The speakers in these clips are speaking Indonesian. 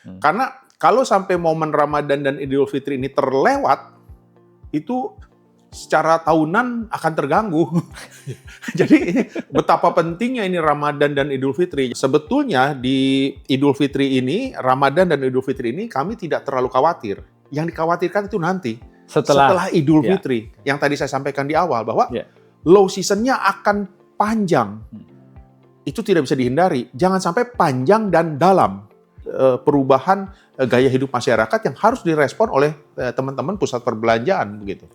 Karena kalau sampai momen Ramadan dan Idul Fitri ini terlewat, itu secara tahunan akan terganggu. Jadi betapa pentingnya ini Ramadan dan Idul Fitri. Sebetulnya di Idul Fitri ini, Ramadan dan Idul Fitri ini kami tidak terlalu khawatir. Yang dikhawatirkan itu nanti setelah Idul Fitri. Yang tadi saya sampaikan di awal bahwa low season-nya akan panjang. Itu tidak bisa dihindari. Jangan sampai panjang dan dalam. Perubahan gaya hidup masyarakat yang harus direspon oleh teman-teman pusat perbelanjaan begitu.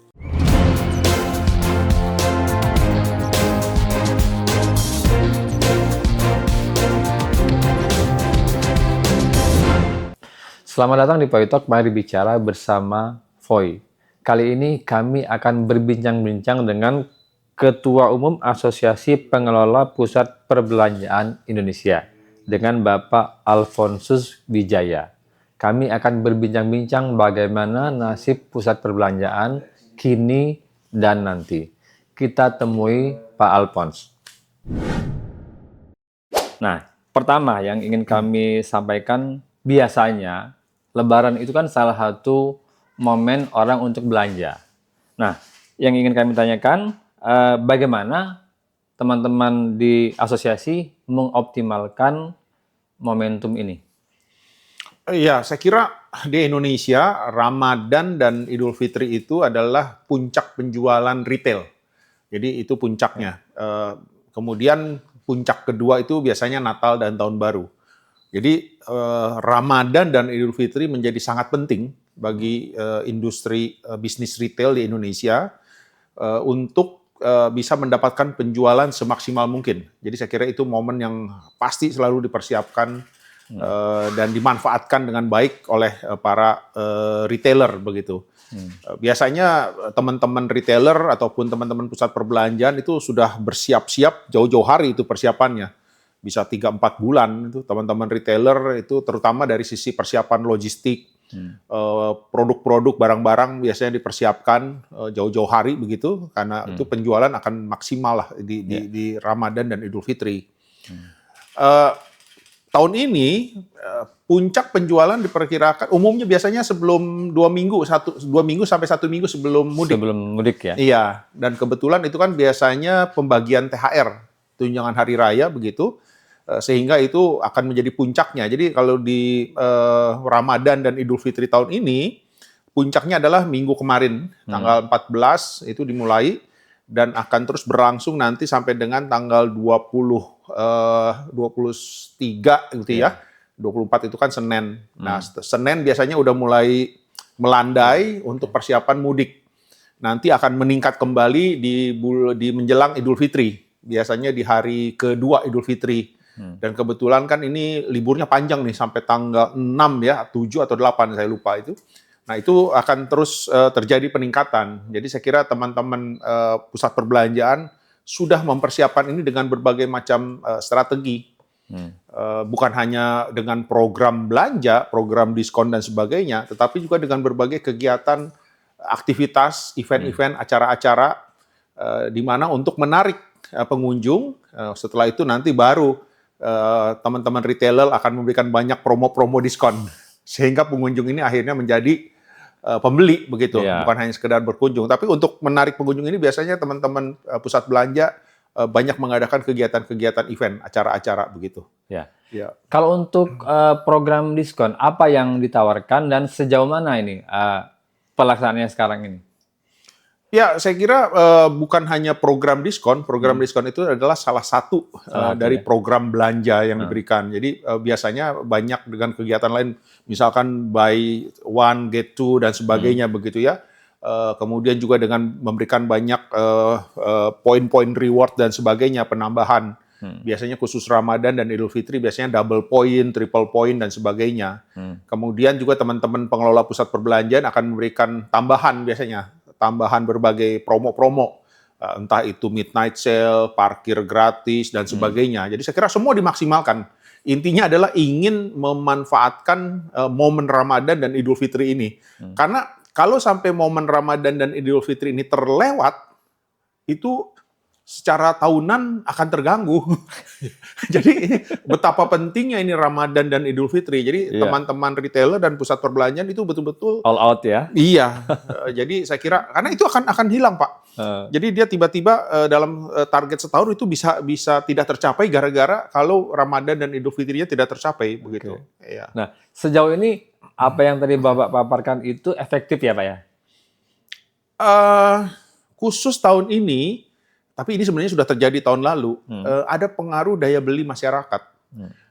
Selamat datang di Foy Talk, mari bicara bersama Foy. Kali ini kami akan berbincang-bincang dengan Ketua Umum Asosiasi Pengelola Pusat Perbelanjaan Indonesia, dengan Bapak Alfonsus Wijaya. Kami akan berbincang-bincang bagaimana nasib pusat perbelanjaan kini dan nanti. Kita temui Pak Alfons. Nah, pertama yang ingin kami sampaikan, biasanya Lebaran itu kan salah satu momen orang untuk belanja. Nah, yang ingin kami tanyakan, bagaimana teman-teman di asosiasi mengoptimalkan momentum ini? Ya, saya kira di Indonesia Ramadan dan Idul Fitri itu adalah puncak penjualan retail. Jadi itu puncaknya. Kemudian puncak kedua itu biasanya Natal dan Tahun Baru. Jadi Ramadan dan Idul Fitri menjadi sangat penting bagi industri bisnis retail di Indonesia untuk bisa mendapatkan penjualan semaksimal mungkin. Jadi saya kira itu momen yang pasti selalu dipersiapkan dan dimanfaatkan dengan baik oleh para retailer begitu. Biasanya teman-teman retailer ataupun teman-teman pusat perbelanjaan itu sudah bersiap-siap jauh-jauh hari itu persiapannya. Bisa 3-4 bulan itu teman-teman retailer itu terutama dari sisi persiapan logistik, produk-produk barang-barang biasanya dipersiapkan jauh-jauh hari begitu karena itu penjualan akan maksimal lah di Ramadan dan Idul Fitri. Tahun ini puncak penjualan diperkirakan umumnya biasanya sebelum 2 minggu sampai 1 minggu sebelum mudik. Sebelum mudik ya? Iya, dan kebetulan itu kan biasanya pembagian THR, tunjangan hari raya begitu. Sehingga itu akan menjadi puncaknya. Jadi kalau di Ramadan dan Idul Fitri tahun ini, puncaknya adalah minggu kemarin, tanggal 14 itu dimulai, dan akan terus berlangsung nanti sampai dengan tanggal 23 gitu ya. 24 itu kan Senin. Nah, Senin biasanya udah mulai melandai untuk persiapan mudik. Nanti akan meningkat kembali di menjelang Idul Fitri. Biasanya di hari kedua Idul Fitri. Dan kebetulan kan ini liburnya panjang nih sampai tanggal 6 ya, 7 atau 8 saya lupa itu. Nah itu akan terus terjadi peningkatan. Jadi saya kira teman-teman pusat perbelanjaan sudah mempersiapkan ini dengan berbagai macam strategi. Bukan hanya dengan program belanja, program diskon dan sebagainya, tetapi juga dengan berbagai kegiatan, aktivitas, event-event, acara-acara di mana untuk menarik pengunjung. Setelah itu nanti baru teman-teman retailer akan memberikan banyak promo-promo diskon sehingga pengunjung ini akhirnya menjadi pembeli begitu, bukan hanya sekedar berkunjung. Tapi untuk menarik pengunjung ini biasanya teman-teman pusat belanja banyak mengadakan kegiatan-kegiatan event, acara-acara begitu. Ya. Kalau untuk program diskon, apa yang ditawarkan dan sejauh mana ini pelaksanaannya sekarang ini? Ya, saya kira bukan hanya program diskon diskon itu adalah salah satu dari program belanja yang diberikan. Jadi biasanya banyak dengan kegiatan lain, misalkan buy one get two dan sebagainya begitu ya. Kemudian juga dengan memberikan banyak poin-poin reward dan sebagainya, penambahan. Biasanya khusus Ramadan dan Idul Fitri biasanya double point, triple point dan sebagainya. Kemudian juga teman-teman pengelola pusat perbelanjaan akan memberikan tambahan berbagai promo-promo, entah itu midnight sale, parkir gratis, dan sebagainya. Jadi saya kira semua dimaksimalkan. Intinya adalah ingin memanfaatkan momen Ramadan dan Idul Fitri ini. Karena kalau sampai momen Ramadan dan Idul Fitri ini terlewat, itu secara tahunan akan terganggu. Jadi betapa pentingnya ini Ramadan dan Idul Fitri. Jadi Iya. teman-teman retailer dan pusat perbelanjaan itu betul-betul All out ya. iya. Jadi saya kira karena itu akan hilang, Pak. Jadi dia tiba-tiba dalam target setahun itu bisa tidak tercapai gara-gara kalau Ramadan dan Idul Fitrinya tidak tercapai begitu. Iya. Nah, sejauh ini apa yang tadi Bapak paparkan itu efektif ya, Pak ya? Khusus tahun ini, tapi ini sebenarnya sudah terjadi tahun lalu, ada pengaruh daya beli masyarakat.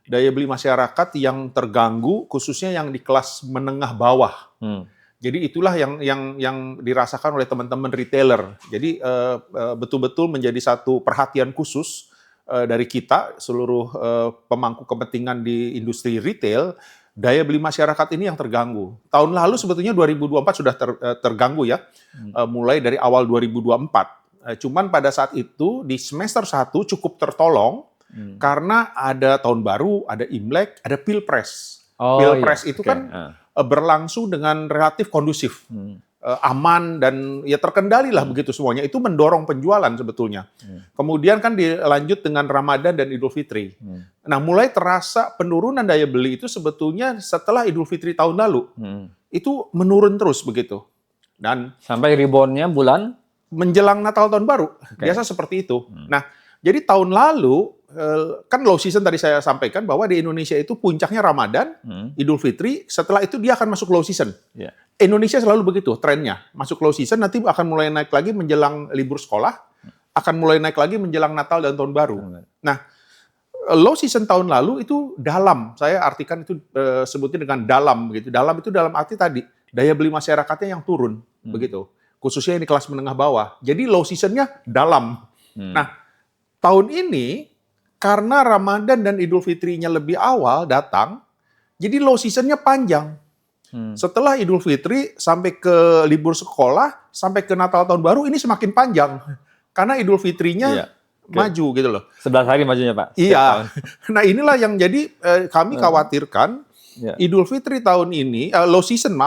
Daya beli masyarakat yang terganggu, khususnya yang di kelas menengah bawah. Jadi itulah yang dirasakan oleh teman-teman retailer. Jadi betul-betul menjadi satu perhatian khusus dari kita, seluruh pemangku kepentingan di industri retail, daya beli masyarakat ini yang terganggu. Tahun lalu sebetulnya 2024 sudah terganggu ya, mulai dari awal 2024. Cuman pada saat itu di semester 1 cukup tertolong karena ada tahun baru, ada Imlek, ada Pilpres. Pilpres itu kan berlangsung dengan relatif kondusif, aman dan ya terkendali lah begitu semuanya. Itu mendorong penjualan sebetulnya. Kemudian kan dilanjut dengan Ramadan dan Idul Fitri. Nah, mulai terasa penurunan daya beli itu sebetulnya setelah Idul Fitri tahun lalu. Itu menurun terus begitu. Dan sampai reboundnya bulan menjelang Natal tahun baru. Biasa seperti itu. Nah, jadi tahun lalu kan low season tadi saya sampaikan bahwa di Indonesia itu puncaknya Ramadan, Idul Fitri, setelah itu dia akan masuk low season. Indonesia selalu begitu trennya, masuk low season nanti akan mulai naik lagi menjelang libur sekolah, akan mulai naik lagi menjelang Natal dan Tahun Baru. Nah, low season tahun lalu itu dalam, saya artikan itu sebutnya dengan dalam begitu. Dalam itu dalam arti tadi daya beli masyarakatnya yang turun begitu, khususnya ini kelas menengah bawah. Jadi low seasonnya dalam. Nah, tahun ini karena Ramadan dan Idul Fitrinya lebih awal datang, jadi low seasonnya panjang. Setelah Idul Fitri sampai ke libur sekolah, sampai ke Natal Tahun Baru, ini semakin panjang. Karena Idul Fitrinya maju gitu loh. 11 hari majunya, Pak. Iya. Nah inilah yang jadi kami khawatirkan, Idul Fitri tahun ini, low season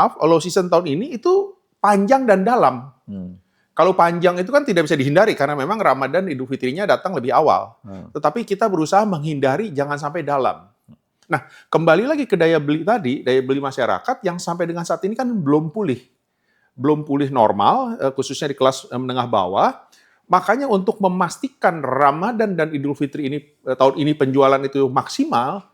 tahun ini itu panjang dan dalam. Kalau panjang itu kan tidak bisa dihindari karena memang Ramadan Idul Fitrinya datang lebih awal. Tetapi kita berusaha menghindari jangan sampai dalam. Nah, kembali lagi ke daya beli tadi, daya beli masyarakat yang sampai dengan saat ini kan belum pulih. Belum pulih normal, khususnya di kelas menengah bawah. Makanya untuk memastikan Ramadan dan Idul Fitri ini tahun ini penjualan itu maksimal,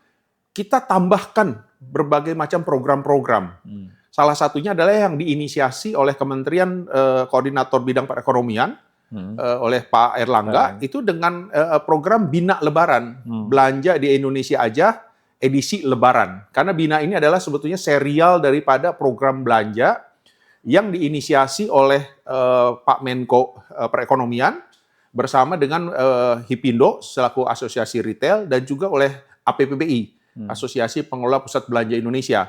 kita tambahkan berbagai macam program-program. Salah satunya adalah yang diinisiasi oleh Kementerian Koordinator Bidang Perekonomian, oleh Pak Erlangga, itu dengan program Bina Lebaran. Belanja di Indonesia aja, edisi Lebaran. Karena Bina ini adalah sebetulnya serial daripada program belanja yang diinisiasi oleh Pak Menko Perekonomian, bersama dengan HIPINDO, selaku Asosiasi Retail, dan juga oleh APPBI, Asosiasi Pengelola Pusat Belanja Indonesia.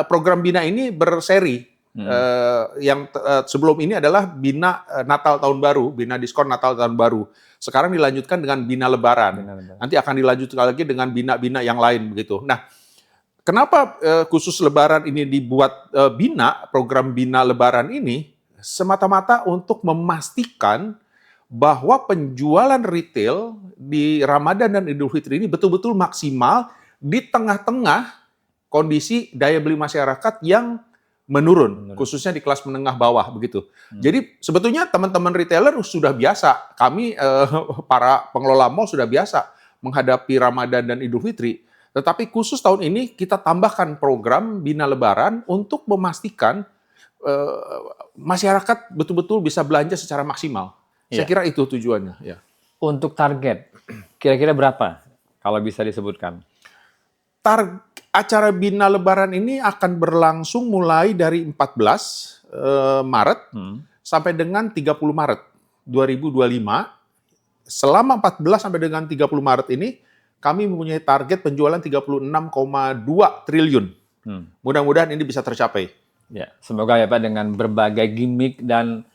Program Bina ini berseri. Yang sebelum ini adalah Bina Natal Tahun Baru, Bina Diskon Natal Tahun Baru. Sekarang dilanjutkan dengan Bina Lebaran. Nanti akan dilanjutkan lagi dengan bina-bina yang lain begitu. Nah, kenapa khusus Lebaran ini dibuat program Bina Lebaran ini semata-mata untuk memastikan bahwa penjualan retail di Ramadan dan Idul Fitri ini betul-betul maksimal di tengah-tengah kondisi daya beli masyarakat yang menurun, khususnya di kelas menengah bawah begitu. Jadi sebetulnya teman-teman retailer sudah biasa, kami para pengelola mal sudah biasa menghadapi Ramadan dan Idul Fitri. Tetapi khusus tahun ini kita tambahkan program Bina Lebaran untuk memastikan masyarakat betul-betul bisa belanja secara maksimal. Saya kira itu tujuannya. Ya. Untuk target, kira-kira berapa kalau bisa disebutkan? Acara Bina Lebaran ini akan berlangsung mulai dari 14 Maret sampai dengan 30 Maret 2025. Selama 14 sampai dengan 30 Maret ini, kami mempunyai target penjualan 36,2 triliun. Mudah-mudahan ini bisa tercapai. Ya, semoga ya Pak dengan berbagai gimmick dan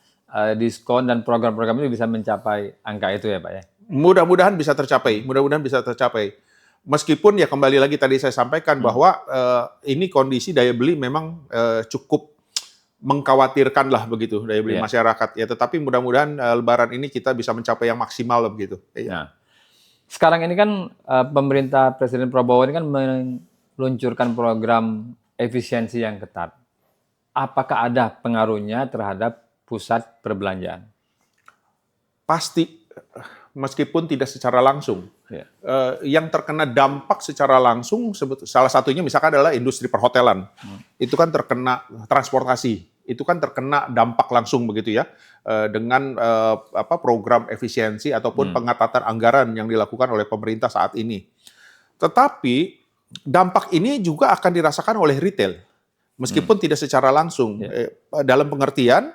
diskon dan program-program itu bisa mencapai angka itu ya Pak ya. Mudah-mudahan bisa tercapai. Mudah-mudahan bisa tercapai. Meskipun ya kembali lagi tadi saya sampaikan bahwa ini kondisi daya beli memang cukup mengkhawatirkan lah begitu daya beli Iya. masyarakat. Ya, tetapi mudah-mudahan Lebaran ini kita bisa mencapai yang maksimal lah begitu. Iya. Nah, sekarang ini kan pemerintah Presiden Prabowo ini kan meluncurkan program efisiensi yang ketat. Apakah ada pengaruhnya terhadap pusat perbelanjaan? Pasti, meskipun tidak secara langsung. Ya. Yang terkena dampak secara langsung, salah satunya misalkan adalah industri perhotelan. Itu kan terkena transportasi, itu kan terkena dampak langsung begitu ya, dengan program efisiensi ataupun pengetatan anggaran yang dilakukan oleh pemerintah saat ini. Tetapi dampak ini juga akan dirasakan oleh retail, meskipun tidak secara langsung. Dalam pengertian,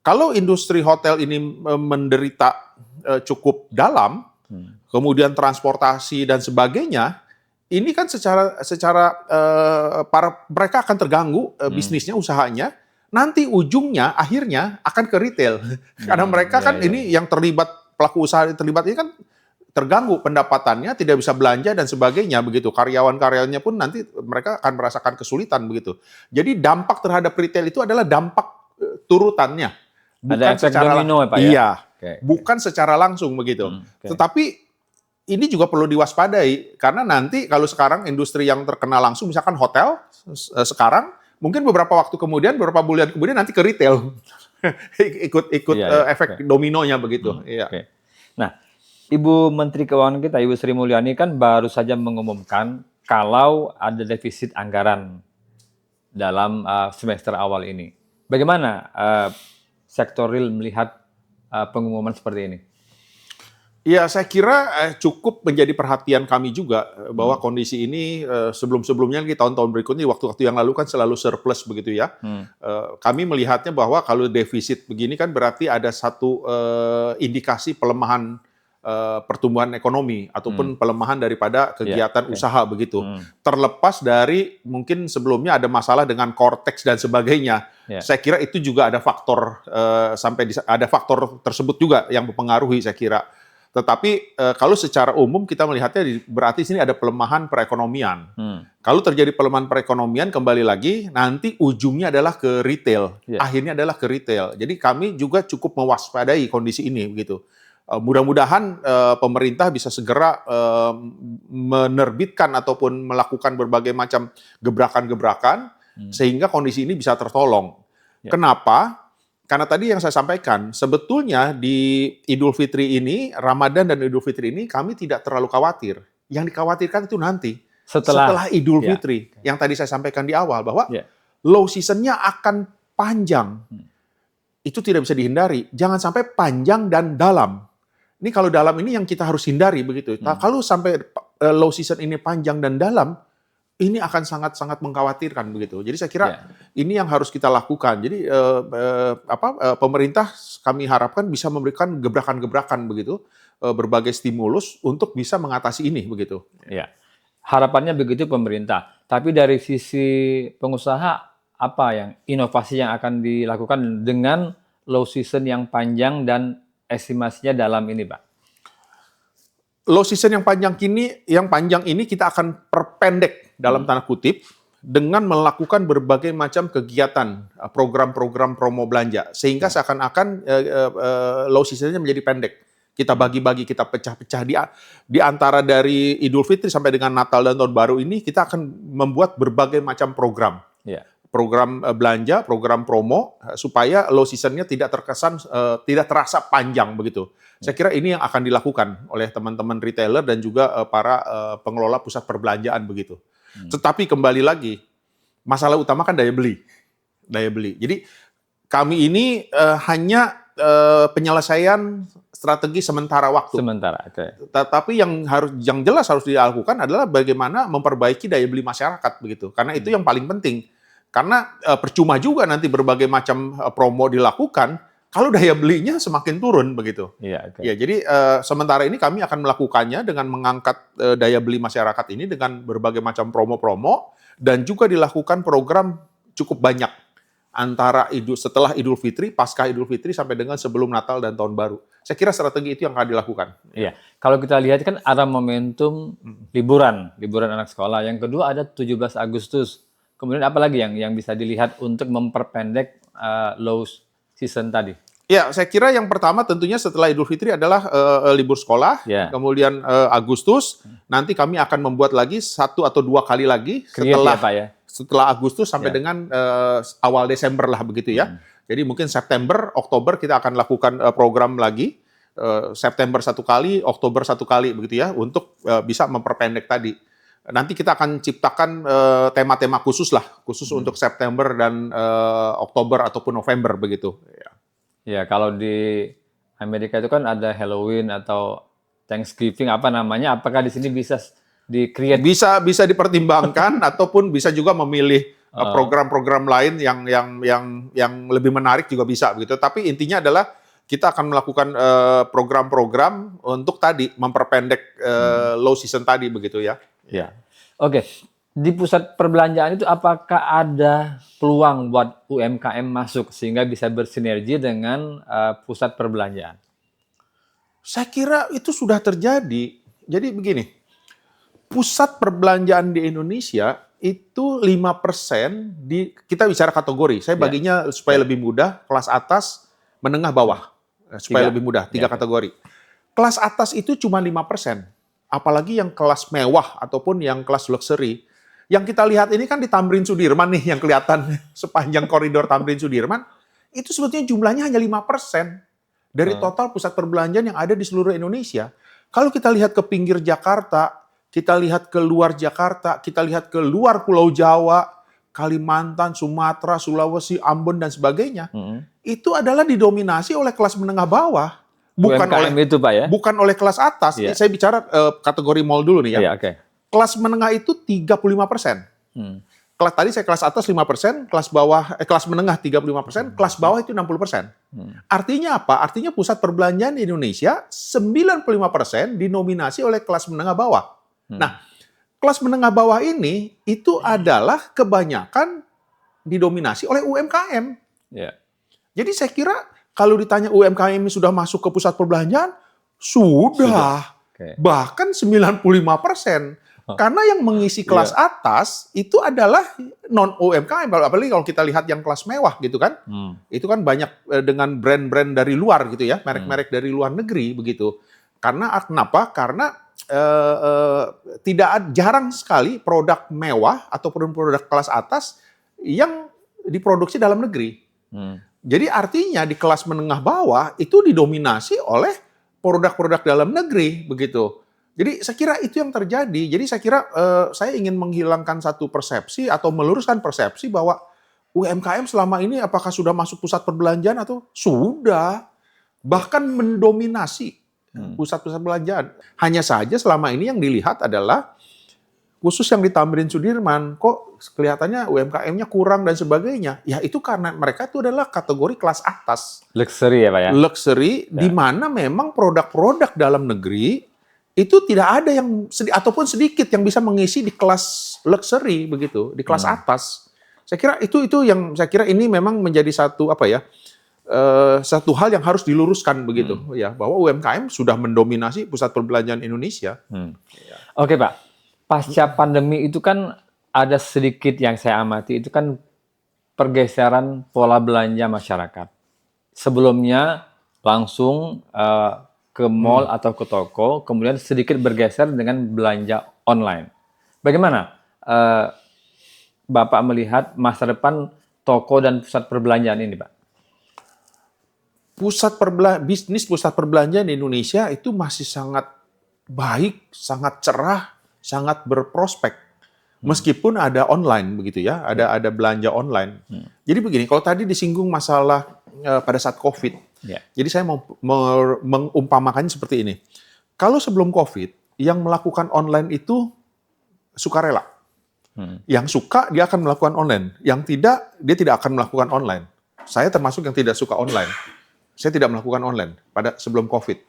kalau industri hotel ini menderita cukup dalam, kemudian transportasi dan sebagainya, ini kan secara mereka akan terganggu bisnisnya, usahanya. Nanti ujungnya akhirnya akan ke retail, karena mereka kan ini yang terlibat, pelaku usaha yang terlibat ini kan terganggu pendapatannya, tidak bisa belanja dan sebagainya begitu. Karyawan-karyawannya pun nanti mereka akan merasakan kesulitan begitu. Jadi dampak terhadap retail itu adalah dampak turutannya, bukan Ada efek secara domino ya, Pak, ya? iya, Oke. bukan secara langsung begitu. Oke. Tetapi ini juga perlu diwaspadai, karena nanti kalau sekarang industri yang terkena langsung, misalkan hotel sekarang, mungkin beberapa waktu kemudian, beberapa bulan kemudian nanti ke retail, ikut efek dominonya begitu. Iya. Oke. Nah, Ibu Menteri Keuangan kita, Ibu Sri Mulyani kan baru saja mengumumkan kalau ada defisit anggaran dalam semester awal ini. Bagaimana sektor real melihat pengumuman seperti ini? Ya, saya kira cukup menjadi perhatian kami juga bahwa kondisi ini sebelum-sebelumnya di tahun-tahun berikutnya, waktu-waktu yang lalu kan selalu surplus begitu ya. Kami melihatnya bahwa kalau defisit begini kan berarti ada satu indikasi pelemahan pertumbuhan ekonomi ataupun pelemahan daripada kegiatan usaha begitu. Terlepas dari mungkin sebelumnya ada masalah dengan Cortex dan sebagainya. Saya kira itu juga ada faktor ada faktor tersebut juga yang mempengaruhi saya kira. Tetapi kalau secara umum kita melihatnya berarti sini ada pelemahan perekonomian. Kalau terjadi pelemahan perekonomian, kembali lagi nanti ujungnya adalah ke retail. Akhirnya adalah ke retail. Jadi kami juga cukup mewaspadai kondisi ini begitu. Mudah-mudahan pemerintah bisa segera menerbitkan ataupun melakukan berbagai macam gebrakan-gebrakan sehingga kondisi ini bisa tertolong. Kenapa? Karena tadi yang saya sampaikan, sebetulnya di Idul Fitri ini, Ramadan dan Idul Fitri ini kami tidak terlalu khawatir. Yang dikhawatirkan itu nanti setelah Idul Fitri. Yang tadi saya sampaikan di awal bahwa low season-nya akan panjang. Itu tidak bisa dihindari. Jangan sampai panjang dan dalam. Ini kalau dalam ini yang kita harus hindari begitu. Nah, kalau sampai low season ini panjang dan dalam, ini akan sangat-sangat mengkhawatirkan begitu. Jadi saya kira ini yang harus kita lakukan. Jadi pemerintah kami harapkan bisa memberikan gebrakan-gebrakan begitu, berbagai stimulus untuk bisa mengatasi ini begitu. Ya, harapannya begitu pemerintah. Tapi dari sisi pengusaha, apa yang inovasi yang akan dilakukan dengan low season yang panjang dan estimasinya dalam ini, Pak? Low season yang panjang ini kita akan perpendek dalam tanda kutip dengan melakukan berbagai macam kegiatan, program-program promo belanja sehingga seakan-akan low seasonnya menjadi pendek. Kita bagi-bagi, kita pecah-pecah di antara dari Idul Fitri sampai dengan Natal dan Tahun Baru ini kita akan membuat berbagai macam program. Program belanja, program promo supaya low seasonnya tidak terkesan tidak terasa panjang begitu. Saya kira ini yang akan dilakukan oleh teman-teman retailer dan juga para pengelola pusat perbelanjaan begitu. Tetapi kembali lagi, masalah utama kan daya beli. Daya beli. Jadi kami ini hanya penyelesaian strategi sementara waktu. Sementara, oke. Tapi yang jelas harus dilakukan adalah bagaimana memperbaiki daya beli masyarakat begitu. Karena itu yang paling penting. Karena percuma juga nanti berbagai macam promo dilakukan kalau daya belinya semakin turun begitu. Ya, jadi sementara ini kami akan melakukannya dengan mengangkat daya beli masyarakat ini dengan berbagai macam promo-promo dan juga dilakukan program cukup banyak antara setelah Idul Fitri, pasca Idul Fitri sampai dengan sebelum Natal dan Tahun Baru. Saya kira strategi itu yang akan dilakukan. Iya. Kalau kita lihat kan ada momentum liburan anak sekolah. Yang kedua ada 17 Agustus. Kemudian apa lagi yang bisa dilihat untuk memperpendek low season tadi? Ya, saya kira yang pertama tentunya setelah Idul Fitri adalah libur sekolah, Ya. kemudian Agustus, nanti kami akan membuat lagi 1 atau 2 kali lagi Create setelah ya, Pak ya? setelah Agustus sampai Ya. dengan awal Desember lah begitu ya. Jadi mungkin September, Oktober kita akan lakukan program lagi, September 1 kali, Oktober 1 kali begitu ya, untuk bisa memperpendek tadi. Nanti kita akan ciptakan tema-tema khusus lah, khusus untuk September dan Oktober ataupun November begitu. Ya. Ya, kalau di Amerika itu kan ada Halloween atau Thanksgiving apa namanya? Apakah di sini bisa di-create? Bisa dipertimbangkan ataupun bisa juga memilih program-program lain yang lebih menarik juga bisa begitu. Tapi intinya adalah kita akan melakukan program-program untuk tadi memperpendek low season tadi begitu ya. Ya. Oke. Di pusat perbelanjaan itu apakah ada peluang buat UMKM masuk sehingga bisa bersinergi dengan pusat perbelanjaan? Saya kira itu sudah terjadi. Jadi begini, pusat perbelanjaan di Indonesia itu 5% kita bicara kategori. Saya baginya supaya lebih mudah, kelas atas, menengah, bawah. Supaya lebih mudah, 3 kategori. Kelas atas itu cuma 5%. Apalagi yang kelas mewah ataupun yang kelas luxury. Yang kita lihat ini kan di Tamrin Sudirman nih, yang kelihatan sepanjang koridor Tamrin Sudirman, itu sebetulnya jumlahnya hanya 5% dari total pusat perbelanjaan yang ada di seluruh Indonesia. Kalau kita lihat ke pinggir Jakarta, kita lihat ke luar Jakarta, kita lihat ke luar Pulau Jawa, Kalimantan, Sumatera, Sulawesi, Ambon, dan sebagainya, itu adalah didominasi oleh kelas menengah bawah. Bukan UMKM oleh, itu, Pak ya? bukan oleh kelas atas. Iya. Saya bicara kategori mall dulu nih ya. Iya, oke. Kelas menengah itu 35%. Kelas tadi saya kelas atas 5%, kelas bawah kelas menengah 35%, kelas bawah itu 60%. Artinya apa? Artinya pusat perbelanjaan di Indonesia 95% dinominasi oleh kelas menengah bawah. Nah, kelas menengah bawah ini itu adalah kebanyakan didominasi oleh UMKM. Ya. Jadi saya kira kalau ditanya UMKM ini sudah masuk ke pusat perbelanjaan, sudah. Oke. Bahkan 95%. Karena yang mengisi kelas atas itu adalah non UMKM, apalagi kalau kita lihat yang kelas mewah gitu kan, itu kan banyak dengan brand-brand dari luar gitu ya, merek-merek dari luar negeri begitu. Karena kenapa? Karena jarang sekali produk mewah ataupun produk kelas atas yang diproduksi dalam negeri. Jadi artinya di kelas menengah bawah itu didominasi oleh produk-produk dalam negeri begitu. Jadi saya kira itu yang terjadi. Jadi saya kira saya ingin menghilangkan satu persepsi atau meluruskan persepsi bahwa UMKM selama ini apakah sudah masuk pusat perbelanjaan atau sudah bahkan mendominasi pusat-pusat perbelanjaan. Hanya saja selama ini yang dilihat adalah khusus yang di Tamrin Sudirman kok kelihatannya UMKM-nya kurang dan sebagainya. Ya itu karena mereka itu adalah kategori kelas atas. Luxury ya, Pak ya? Luxury di mana memang produk-produk dalam negeri itu tidak ada yang ataupun sedikit yang bisa mengisi di kelas luxury begitu, di kelas atas. Saya kira itu yang saya kira ini memang menjadi satu satu hal yang harus diluruskan begitu ya, bahwa UMKM sudah mendominasi pusat perbelanjaan Indonesia. Oke, Pak. Pasca pandemi itu kan ada sedikit yang saya amati itu kan pergeseran pola belanja masyarakat. Sebelumnya langsung ke mall atau ke toko, kemudian sedikit bergeser dengan belanja online. Bagaimana Bapak melihat masa depan toko dan pusat perbelanjaan ini, Pak? Bisnis pusat perbelanjaan di Indonesia itu masih sangat baik, sangat cerah, sangat berprospek. Meskipun ada online begitu ya, ada belanja online. Jadi begini, kalau tadi disinggung masalah pada saat COVID, jadi saya mau mengumpamakannya seperti ini. Kalau sebelum COVID, yang melakukan online itu sukarela. Yang suka dia akan melakukan online, yang tidak dia tidak akan melakukan online. Saya termasuk yang tidak suka online. Saya tidak melakukan online pada sebelum COVID.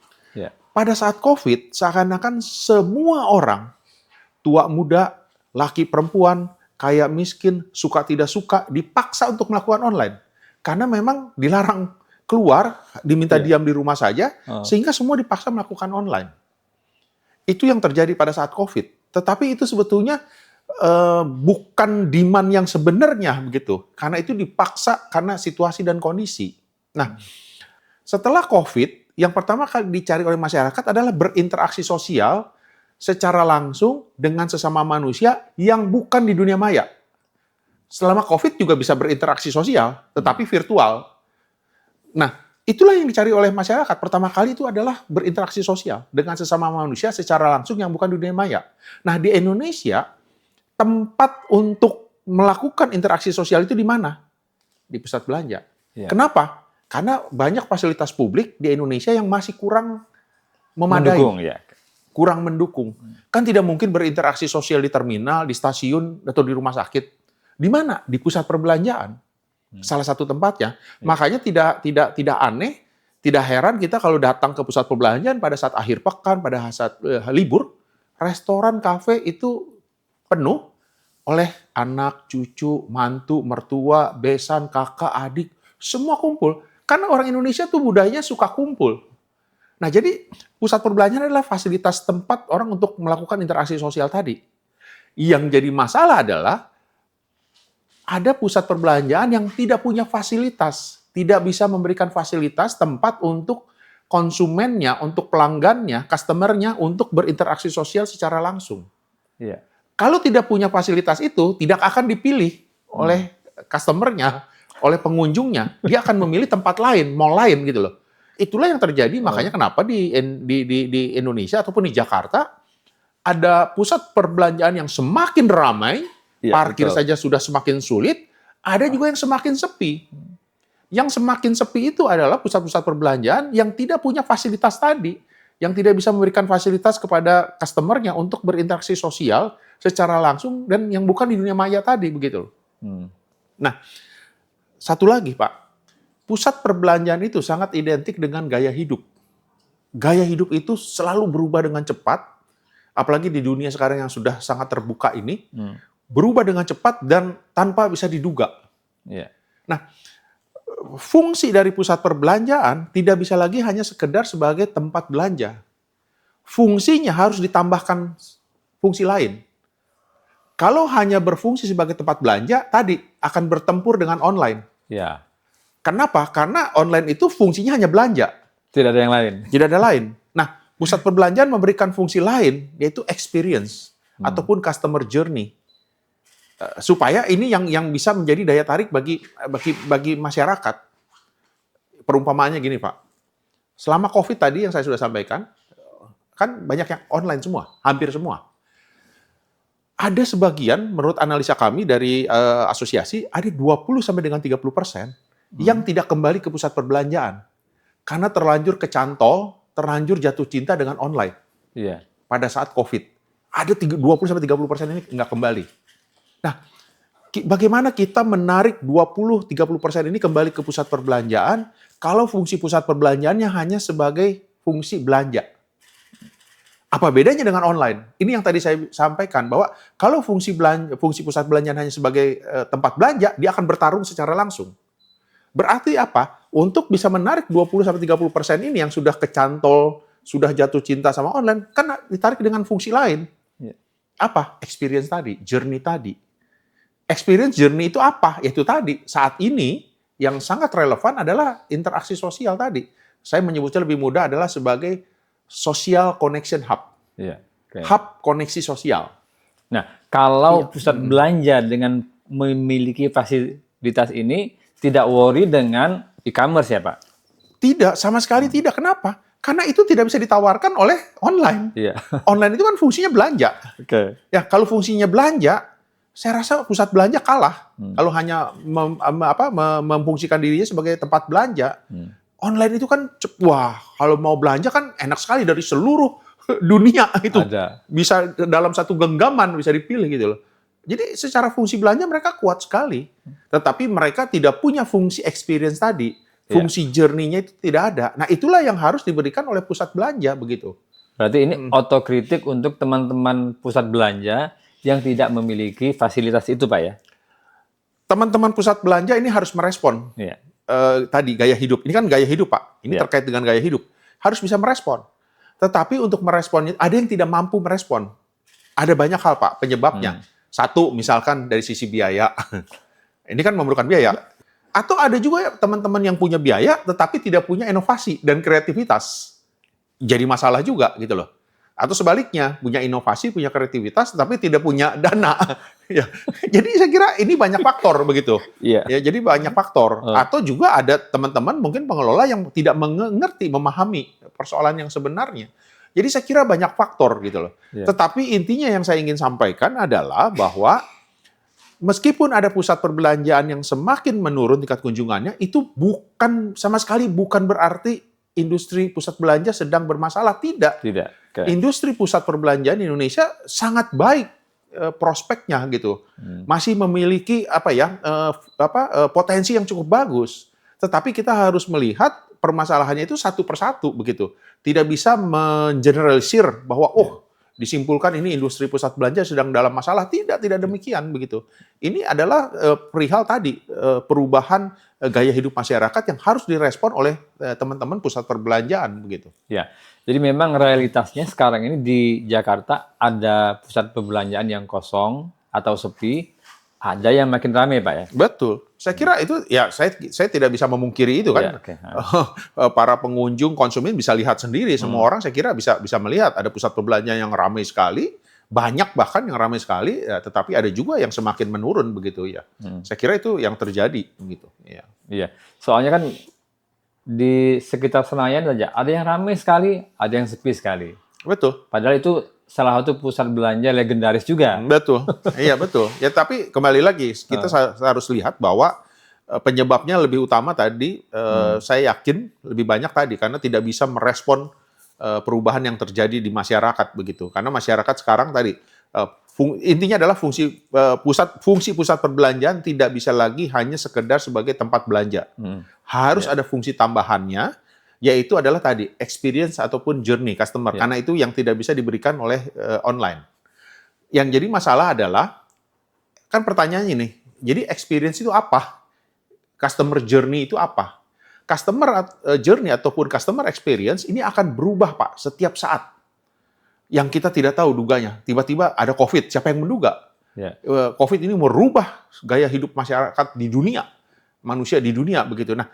Pada saat COVID, seakan-akan semua orang, tua muda, laki perempuan, kaya miskin, suka tidak suka, dipaksa untuk melakukan online. Karena memang dilarang keluar, diminta diam di rumah saja, sehingga semua dipaksa melakukan online. Itu yang terjadi pada saat COVID. Tetapi itu sebetulnya bukan demand yang sebenarnya begitu. Karena itu dipaksa karena situasi dan kondisi. Nah, setelah COVID, yang pertama kali dicari oleh masyarakat adalah berinteraksi sosial secara langsung dengan sesama manusia yang bukan di dunia maya. Selama COVID juga bisa berinteraksi sosial, tetapi virtual. Nah, itulah yang dicari oleh masyarakat. Pertama kali itu adalah berinteraksi sosial dengan sesama manusia secara langsung yang bukan di dunia maya. Nah, di Indonesia, tempat untuk melakukan interaksi sosial itu di mana? Di pusat belanja. Ya. Kenapa? Karena banyak fasilitas publik di Indonesia yang masih kurang memadai. Mendukung, ya. Kurang mendukung. Kan tidak mungkin berinteraksi sosial di terminal, di stasiun, atau di rumah sakit. Di mana? Di pusat perbelanjaan. Salah satu tempatnya. Makanya tidak aneh, tidak heran kita kalau datang ke pusat perbelanjaan pada saat akhir pekan, pada saat libur, restoran, kafe itu penuh oleh anak, cucu, mantu, mertua, besan, kakak, adik, semua kumpul. Karena orang Indonesia tuh budayanya suka kumpul. Nah, jadi pusat perbelanjaan adalah fasilitas tempat orang untuk melakukan interaksi sosial tadi. Yang jadi masalah adalah ada pusat perbelanjaan yang tidak punya fasilitas, tidak bisa memberikan fasilitas tempat untuk konsumennya, untuk pelanggannya, customernya untuk berinteraksi sosial secara langsung. Iya. Kalau tidak punya fasilitas itu, tidak akan dipilih oleh customernya, oleh pengunjungnya. Dia akan memilih tempat lain, mall lain gitu loh. Itulah yang terjadi, makanya kenapa di Indonesia ataupun di Jakarta ada pusat perbelanjaan yang semakin ramai, Ya, parkir betul. saja sudah semakin sulit, ada juga yang semakin sepi. Yang semakin sepi itu adalah pusat-pusat perbelanjaan yang tidak punya fasilitas tadi, yang tidak bisa memberikan fasilitas kepada customernya untuk berinteraksi sosial secara langsung dan yang bukan di dunia maya tadi begitu. Nah, satu lagi Pak, pusat perbelanjaan itu sangat identik dengan gaya hidup. Gaya hidup itu selalu berubah dengan cepat, apalagi di dunia sekarang yang sudah sangat terbuka ini, berubah dengan cepat dan tanpa bisa diduga. Iya. Nah, fungsi dari pusat perbelanjaan tidak bisa lagi hanya sekedar sebagai tempat belanja. Fungsinya harus ditambahkan fungsi lain. Kalau hanya berfungsi sebagai tempat belanja, tadi akan bertempur dengan online. Ya. Kenapa? Karena online itu fungsinya hanya belanja. Tidak ada yang lain. Tidak ada lain. Nah, pusat perbelanjaan memberikan fungsi lain, yaitu experience ataupun customer journey. Supaya ini yang bisa menjadi daya tarik bagi masyarakat. Perumpamaannya gini, Pak. Selama COVID tadi yang saya sudah sampaikan, kan banyak yang online semua, hampir semua. Ada sebagian, menurut analisa kami dari asosiasi, ada 20 sampai dengan 30% yang tidak kembali ke pusat perbelanjaan. Karena terlanjur kecantol, terlanjur jatuh cinta dengan online. Iya. Pada saat COVID. Ada 20 sampai 30% ini nggak kembali. Nah, bagaimana kita menarik 20-30% ini kembali ke pusat perbelanjaan kalau fungsi pusat perbelanjaannya hanya sebagai fungsi belanja? Apa bedanya dengan online? Ini yang tadi saya sampaikan, bahwa kalau fungsi pusat belanjaan hanya sebagai tempat belanja, dia akan bertarung secara langsung. Berarti apa? Untuk bisa menarik 20-30% ini yang sudah kecantol, sudah jatuh cinta sama online, kan ditarik dengan fungsi lain. Apa? Experience tadi, journey tadi. Experience journey itu apa? Yaitu tadi, saat ini yang sangat relevan adalah interaksi sosial tadi. Saya menyebutnya lebih mudah adalah sebagai social connection hub. Iya. Okay. Hub koneksi sosial. Nah, kalau pusat belanja dengan memiliki fasilitas ini tidak worry dengan e-commerce ya, Pak? Tidak, sama sekali tidak. Kenapa? Karena itu tidak bisa ditawarkan oleh online. Iya. Online itu kan fungsinya belanja. Oke. Ya, kalau fungsinya belanja, saya rasa pusat belanja kalah. Kalau hanya memfungsikan dirinya sebagai tempat belanja. Online itu kan, wah, kalau mau belanja kan enak sekali dari seluruh dunia itu. Ada. Bisa dalam satu genggaman bisa dipilih gitu loh. Jadi secara fungsi belanja mereka kuat sekali. Tetapi mereka tidak punya fungsi experience tadi. Fungsi journey-nya itu tidak ada. Nah, itulah yang harus diberikan oleh pusat belanja begitu. Berarti ini otokritik untuk teman-teman pusat belanja yang tidak memiliki fasilitas itu, Pak ya? Teman-teman pusat belanja ini harus merespon. Iya. Tadi gaya hidup. Ini kan gaya hidup, Pak. Ini terkait dengan gaya hidup. Harus bisa merespon. Tetapi untuk meresponnya, ada yang tidak mampu merespon. Ada banyak hal, Pak, penyebabnya. Satu, misalkan dari sisi biaya. Ini kan memerlukan biaya. Atau ada juga ya teman-teman yang punya biaya tetapi tidak punya inovasi dan kreativitas. Jadi masalah juga gitu loh. Atau sebaliknya, punya inovasi, punya kreativitas tapi tidak punya dana. Ya. Jadi saya kira ini banyak faktor begitu. Iya. Ya, jadi banyak faktor. Atau juga ada teman-teman mungkin pengelola yang tidak mengerti, memahami persoalan yang sebenarnya. Jadi saya kira banyak faktor gitu loh. Iya. Tetapi intinya yang saya ingin sampaikan adalah bahwa meskipun ada pusat perbelanjaan yang semakin menurun tingkat kunjungannya, itu bukan sama sekali bukan berarti industri pusat belanja sedang bermasalah. Tidak. Tidak. Oke. Industri pusat perbelanjaan di Indonesia sangat baik prospeknya gitu. Masih memiliki potensi yang cukup bagus. Tetapi kita harus melihat permasalahannya itu satu persatu begitu. Tidak bisa mengeneralisir bahwa disimpulkan ini industri pusat belanja sedang dalam masalah. Tidak demikian begitu. Ini adalah perihal tadi perubahan gaya hidup masyarakat yang harus direspon oleh teman-teman pusat perbelanjaan begitu. Ya. Jadi memang realitasnya sekarang ini di Jakarta ada pusat perbelanjaan yang kosong atau sepi, ada yang makin ramai, Pak ya. Betul. Saya kira itu ya saya tidak bisa memungkiri itu kan. Ya, oke. Para pengunjung konsumen bisa lihat sendiri, semua orang saya kira bisa melihat ada pusat perbelanjaan yang ramai sekali, banyak bahkan yang ramai sekali, ya, tetapi ada juga yang semakin menurun begitu ya. Saya kira itu yang terjadi begitu. Ya. Iya. Soalnya kan di sekitar Senayan saja ada yang ramai sekali, ada yang sepi sekali. Betul. Padahal itu salah satu pusat belanja legendaris juga. Betul. Iya betul. Ya tapi kembali lagi kita harus lihat bahwa penyebabnya lebih utama tadi saya yakin lebih banyak tadi karena tidak bisa merespon perubahan yang terjadi di masyarakat begitu. Karena masyarakat sekarang tadi intinya adalah fungsi pusat perbelanjaan tidak bisa lagi hanya sekedar sebagai tempat belanja. Harus ada fungsi tambahannya, yaitu adalah tadi experience ataupun journey customer. Karena itu yang tidak bisa diberikan oleh online. Yang jadi masalah adalah kan pertanyaannya nih. Jadi experience itu apa? Customer journey itu apa? Customer journey ataupun customer experience ini akan berubah, Pak, setiap saat. Yang kita tidak tahu duganya. Tiba-tiba ada COVID, siapa yang menduga? Ya. COVID ini merubah gaya hidup masyarakat di dunia, manusia di dunia begitu. Nah,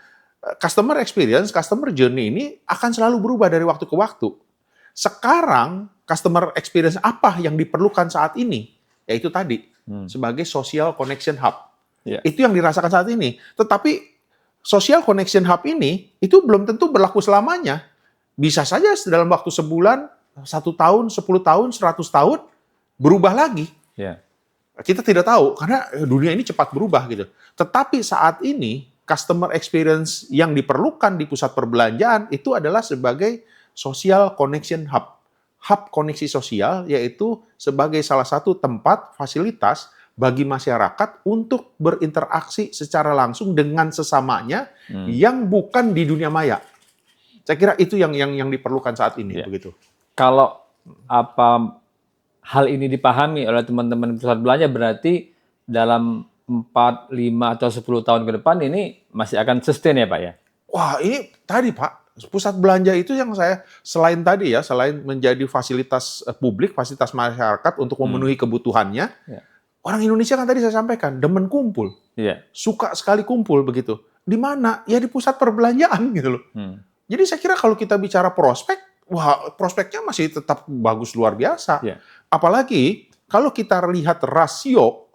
customer experience, customer journey ini akan selalu berubah dari waktu ke waktu. Sekarang customer experience apa yang diperlukan saat ini? Yaitu tadi sebagai social connection hub. Ya. Itu yang dirasakan saat ini. Tetapi social connection hub ini itu belum tentu berlaku selamanya. Bisa saja dalam waktu sebulan, 1 tahun, 10 tahun, 100 tahun, berubah lagi. Ya. Kita tidak tahu, karena dunia ini cepat berubah gitu. Tetapi saat ini, customer experience yang diperlukan di pusat perbelanjaan itu adalah sebagai social connection hub. Hub koneksi sosial, yaitu sebagai salah satu tempat, fasilitas bagi masyarakat untuk berinteraksi secara langsung dengan sesamanya yang bukan di dunia maya. Saya kira itu yang diperlukan saat ini, begitu. Kalau hal ini dipahami oleh teman-teman pusat belanja berarti dalam 4, 5 atau 10 tahun ke depan ini masih akan sustain ya Pak ya? Wah ini tadi Pak, pusat belanja itu yang saya selain menjadi fasilitas publik, fasilitas masyarakat untuk memenuhi kebutuhannya, orang Indonesia kan tadi saya sampaikan demen kumpul, suka sekali kumpul begitu. Di mana? Ya di pusat perbelanjaan gitu loh. Jadi saya kira kalau kita bicara prospek, wah, prospeknya masih tetap bagus luar biasa. Apalagi kalau kita lihat rasio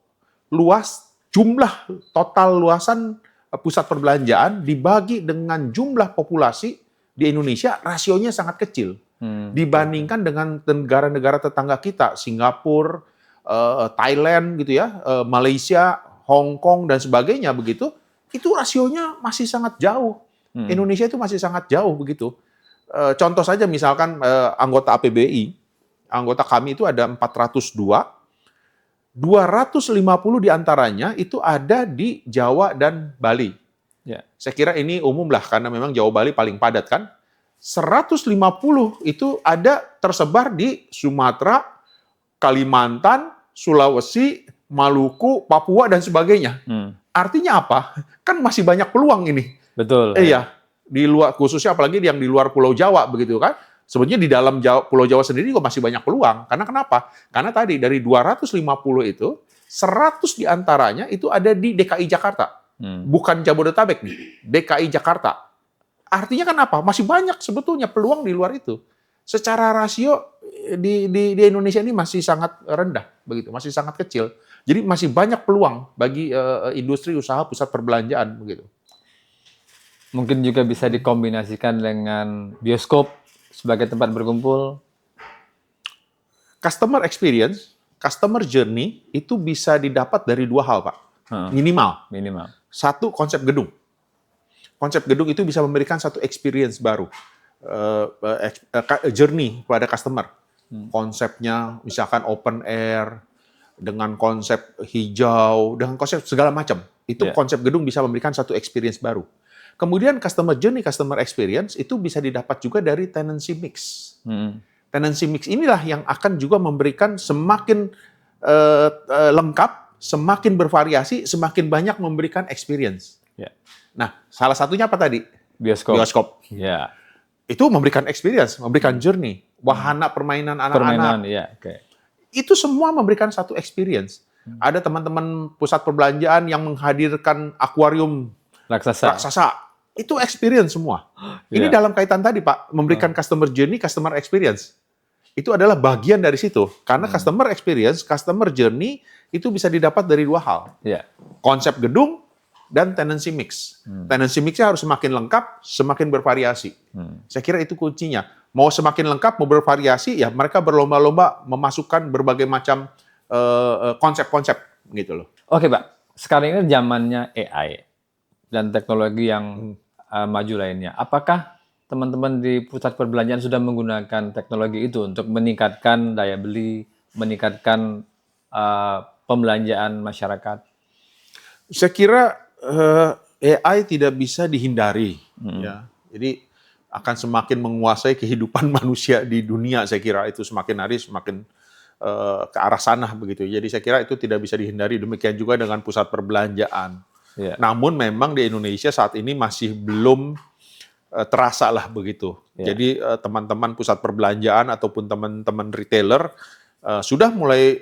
jumlah total luasan pusat perbelanjaan dibagi dengan jumlah populasi di Indonesia, rasionya sangat kecil dibandingkan dengan negara-negara tetangga kita, Singapura, Thailand gitu ya, Malaysia, Hong Kong dan sebagainya begitu. Itu rasionya masih sangat jauh. Indonesia itu masih sangat jauh begitu. Contoh saja misalkan anggota APBI, anggota kami itu ada 402, 250 diantaranya itu ada di Jawa dan Bali. Saya kira ini umum lah karena memang Jawa Bali paling padat kan. 150 itu ada tersebar di Sumatera, Kalimantan, Sulawesi, Maluku, Papua dan sebagainya. Artinya apa? Kan masih banyak peluang ini. Betul. Iya. Di luar, khususnya apalagi yang di luar Pulau Jawa begitu kan. Sebetulnya di dalam Pulau Jawa sendiri juga masih banyak peluang. Karena kenapa? Karena tadi dari 250 itu 100 diantaranya itu ada di DKI Jakarta. Bukan Jabodetabek nih, DKI Jakarta. Artinya kan apa? Masih banyak sebetulnya peluang di luar itu. Secara rasio di Indonesia ini masih sangat rendah, begitu, masih sangat kecil. Jadi masih banyak peluang bagi industri usaha pusat perbelanjaan, begitu. Mungkin juga bisa dikombinasikan dengan bioskop sebagai tempat berkumpul. Customer experience, customer journey itu bisa didapat dari dua hal, Pak. Minimal. Satu, konsep gedung. Konsep gedung itu bisa memberikan satu experience baru. Journey kepada customer. Konsepnya misalkan open air, dengan konsep hijau, dengan konsep segala macam. Itu konsep gedung bisa memberikan satu experience baru. Kemudian customer journey, customer experience itu bisa didapat juga dari tenancy mix. Tenancy mix inilah yang akan juga memberikan semakin lengkap, semakin bervariasi, semakin banyak memberikan experience. Nah, salah satunya apa tadi? Bioskop. Itu memberikan experience, memberikan journey. Wahana permainan anak-anak. Itu semua memberikan satu experience. Ada teman-teman pusat perbelanjaan yang menghadirkan akuarium raksasa. Itu experience semua. Ini dalam kaitan tadi, Pak, memberikan customer journey, customer experience. Itu adalah bagian dari situ. Karena customer experience, customer journey itu bisa didapat dari dua hal. Konsep gedung dan tenancy mix. Tenancy mix-nya harus semakin lengkap, semakin bervariasi. Saya kira itu kuncinya. Mau semakin lengkap, mau bervariasi, ya mereka berlomba-lomba memasukkan berbagai macam konsep-konsep gitu loh. Oke, Pak. Sekarang ini zamannya AI dan teknologi yang maju lainnya. Apakah teman-teman di pusat perbelanjaan sudah menggunakan teknologi itu untuk meningkatkan daya beli, meningkatkan pembelanjaan masyarakat? Saya kira AI tidak bisa dihindari, ya. Jadi akan semakin menguasai kehidupan manusia di dunia. Saya kira itu semakin hari semakin ke arah sana begitu. Jadi saya kira itu tidak bisa dihindari. Demikian juga dengan pusat perbelanjaan. Namun memang di Indonesia saat ini masih belum terasa lah begitu. Jadi teman-teman pusat perbelanjaan ataupun teman-teman retailer sudah mulai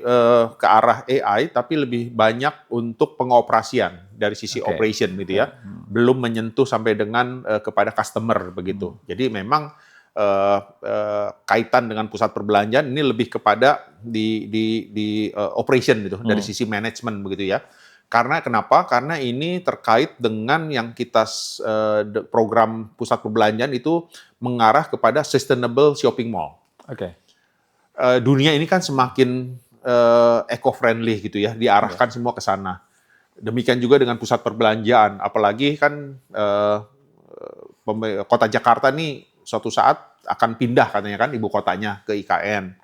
ke arah AI, tapi lebih banyak untuk pengoperasian dari sisi operation gitu ya. Belum menyentuh sampai dengan kepada customer begitu. Jadi memang kaitan dengan pusat perbelanjaan ini lebih kepada di operation gitu, dari sisi manajemen begitu ya. Karena kenapa? Karena ini terkait dengan yang kita program pusat perbelanjaan itu mengarah kepada sustainable shopping mall. Dunia ini kan semakin eco-friendly gitu ya, diarahkan semua ke sana. Demikian juga dengan pusat perbelanjaan, apalagi kan kota Jakarta nih suatu saat akan pindah katanya kan ibu kotanya ke IKN.